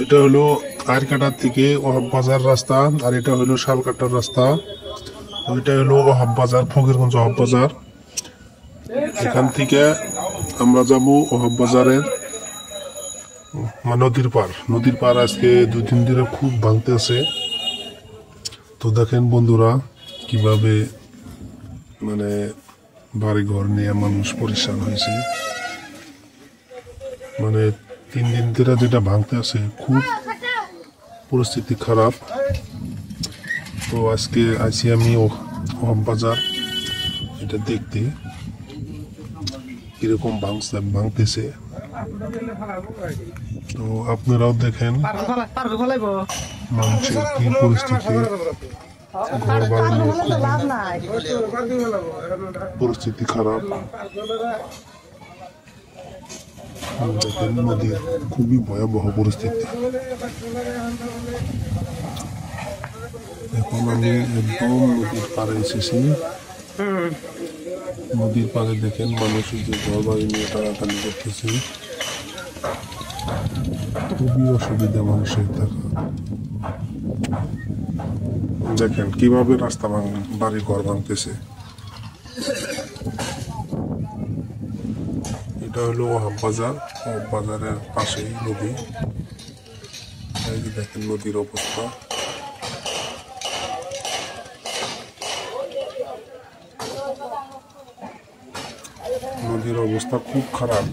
এটা হলো আরকাটার থেকে ওহাব বাজার রাস্তা, আর এটা হলো শালকাটার রাস্তা। ওইটা হলো ওহাব বাজার, ফকিরগঞ্জ ওহাব বাজার। এখান থেকে আমরা যাব ওহাব বাজারের নদীর পার আজকে 2-3 দিনে খুব ভাঙতে আছে। তো দেখেন বন্ধুরা কিভাবে মানে বাড়ি ঘর নিয়ে মানুষ পরিশ্রান হয়েছে। মানে 3 দিন ধরে যেটা ভাঙতে আছে, খুব পরিস্থিতি খারাপ। তো আজকে আইছি আমি ওহাব বাজার এটা দেখতে কিরকম ভাঙতেছে। তো আপনারাও দেখেন মানুষের কি পরিস্থিতি, ঘর বাড়ি নিয়ে পরিস্থিতি খারাপ। দেখেন নদীর খুবই ভয়াবহ পরিস্থিতি। এখন আমি একদম নদীর পাড়ে এসেছি। নদীর পাড়ে দেখেন মানুষ যে ঘর বাড়ি নিয়ে টানাটানি করতেছে, খুবই অসুবিধা মানুষের থাকা। দেখেন কিভাবে রাস্তা বাড়ি ঘর ভাঙতেছে। এটা হলো ওহাব বাজার, ওহাব বাজারের পাশেই নদী। এই যে দেখেন নদীর অবস্থা। নদীর অবস্থা খুব খারাপ।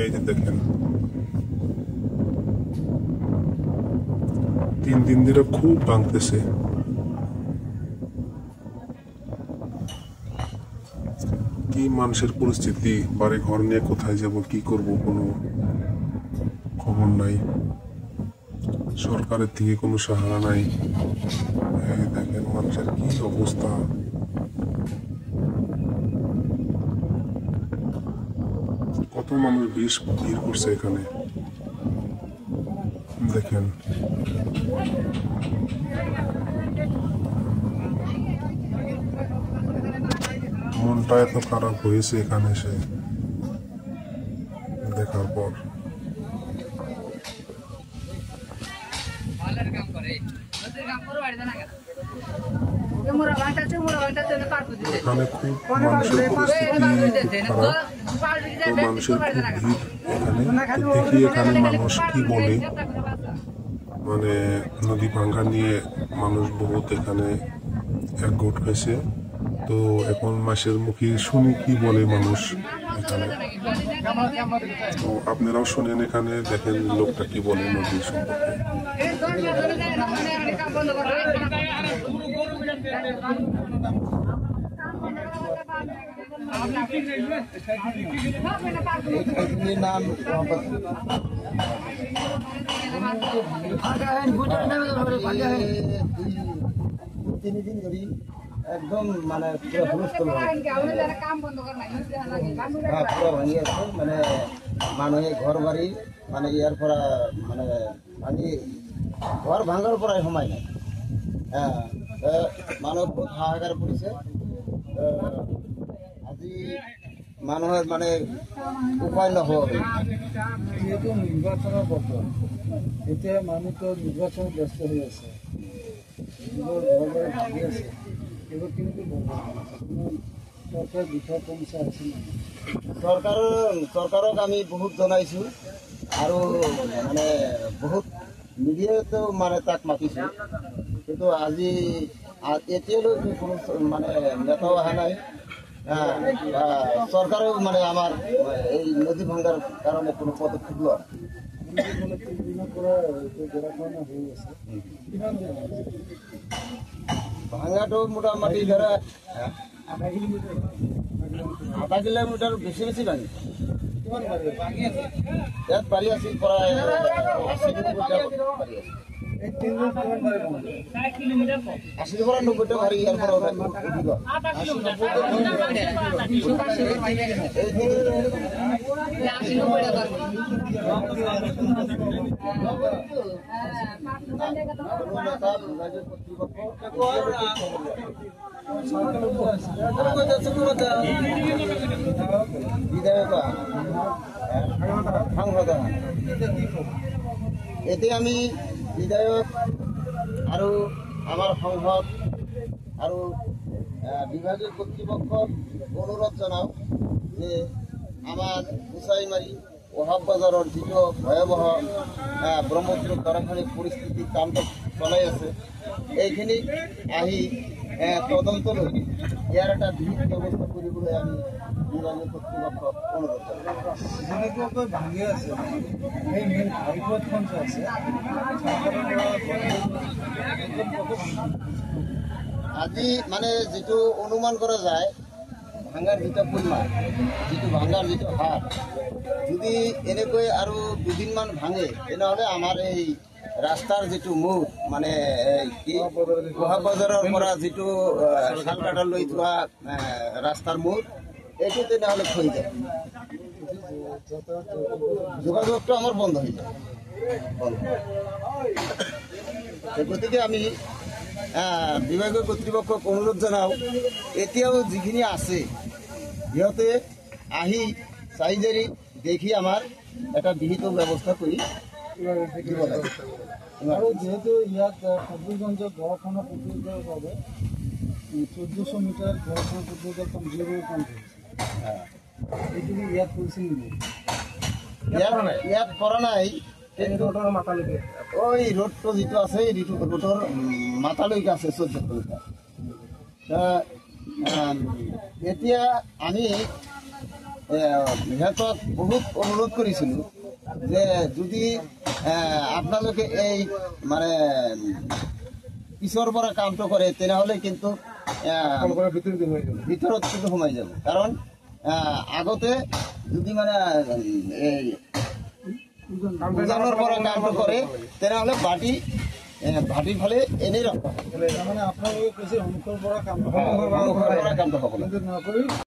এই যে দেখেন 3 দিন ধরে খুব ভাঙতেছে। কি মানুষের পরিস্থিতি, বাড়ি ঘর নিয়ে কোথায় যাব, কি করব, কোনো খবর নাই। সরকারের থেকে কোনো সাহায্য নাই। এই দেখেন মানুষের কি অবস্থা। কত মানুষ ভিড় করছে এখানে দেখেন। মনটা এত খারাপ হয়েছে এখানে এসে দেখার পর। এখানে খুব মানুষের পরিস্থিতি খারাপ। তো মানুষের খুব ভিড় এখানে। দেখি এখানে মানুষ কি বলে, মানে নদী ভাঙ্গা নিয়ে মানুষ বহুত এখানে একগোট হয়েছে। তো এখন মাসের মুখে শুনি কি বলে মানুষ এখানে। তো আপনারাও শুনেন, এখানে দেখেন লোকটা কি বলে নদী সম্পর্কে। একদম মানে পুরো হুলস্থুল পুরো ভাঙিয়ে আছে। মানে মানুষের ঘর বাড়ি মানে ইয়ার পরা মানে ভাঙি ঘর ভাঙার পরাই সময় নাই। হ্যাঁ, মানুষ বহুত হাহাকার পড়েছে। আজি মানুষের মানে উপায় নহব। যেহেতু নির্বাচনের বছর, এতিয়া মানুহ তো নির্বাচনত ব্যস্ত হয়ে আছে, ঘর বাড়ি ভাঙি আছে, এবার কিন্তু সরকার বিষয় কমছে আছে না। চৰকাৰক আমি বহুত জনাইছোঁ আৰু মানে বহুত মিডিয়াতো মানে তাক মাতিছোঁ, কিন্তু আজি এতিয়ালৈকে কোনো মানে নেতাও অহা নাই। চৰকাৰেও মানে আমাৰ এই নদী ভাঙাৰ কাৰণে কোনো পদক্ষেপ লোৱা ভাঙাটো মোটামুটি ধৰা আধা কিলোমিটাৰ বেশি বেশি ভাঙি। ইয়াত বালি আছে প্ৰায় 80 পৰা 90টা ভাড়ি ইয়াৰ পৰা বিধায়ক কথা হয়। এতিয়া কি ক'ব? এতিয়া আমি বিধায়ক আৰু আমাৰ সংসদ আৰু বিভাগীয় কৰ্তৃপক্ষক অনুৰোধ জনাওঁ যে আমাৰ গোসাইমাৰী ওহাব বাজাৰৰ যিটো ভয়াৱহ ব্ৰহ্মপুত্ৰ গৰাখহনীয়া পৰিস্থিতি কাণ্ড চলাই আছে, এইখিনি আহি তদন্ত লৈ ইয়াৰ এটা বিহিত ব্যৱস্থা কৰিবলৈ আমি বিভাগীয় কৰ্তৃপক্ষক অনুৰোধ জনাওঁ। যেনেকুৱাকৈ ভাঙি আছে সেই মেইন ঘাইপথখন যে আছে আজি মানে যিটো অনুমান কৰা যায় ভাঙাৰ যিটো পৰিমাণ, যিটো ভাঙাৰ যিটো হাৰ, যদি এনেকৈ আৰু দুদিনমান ভাঙে তেনেহ'লে আমাৰ এই ৰাস্তাৰ যিটো মুখ মানে কি ওহাব বজাৰৰ পৰা যিটো শালকাটালৈ যোৱা ৰাস্তাৰ মুখ, এইটো তেনেহ'লে হৈ যায়, যোগাযোগটো আমাৰ বন্ধ হৈ যায়। গতিকে আমি বিভাগীয় কৰ্তৃপক্ষক অনুৰোধ জনাওঁ, এতিয়াও যিখিনি আছে সিহঁতে আহি চাইজাৰি দেখি আমাৰ এটা বিহিত ব্যৱস্থা কৰি দিব লাগে। আৰু যিহেতু ইয়াত ফকিৰগঞ্জৰ গাঁওখনৰ প্ৰতিৰোধৰ বাবে 1400 মিটাৰ গাঁওখনৰ প্ৰতিৰোধৰ কাম জিৰ' কাম কৰিছে, এইখিনি ইয়াত কৰিছে নেকি? ইয়াত কৰা নাই, কিন্তু ওই ৰোডটো যিটো আছে এই ৰোডৰ মাথালৈকে আছে 14 কিলোমিটাৰ। এতিয়া আমি সিহঁতক বহুত অনুৰোধ কৰিছিলোঁ যে যদি আপোনালোকে এই মানে পিছৰ পৰা কামটো কৰে তেনেহ'লে কিন্তু ভিতৰত কিন্তু সোমাই যাব, কাৰণ আগতে যদি মানে এই উজানৰ পৰা কামটো কৰে তেনেহ'লে ভাটিৰ ফালে এনেই ৰখা তাৰমানে আপোনালোকে কৈছে সন্মুখৰ পৰা কামটো কামটো হ'ব কিন্তু নকৰি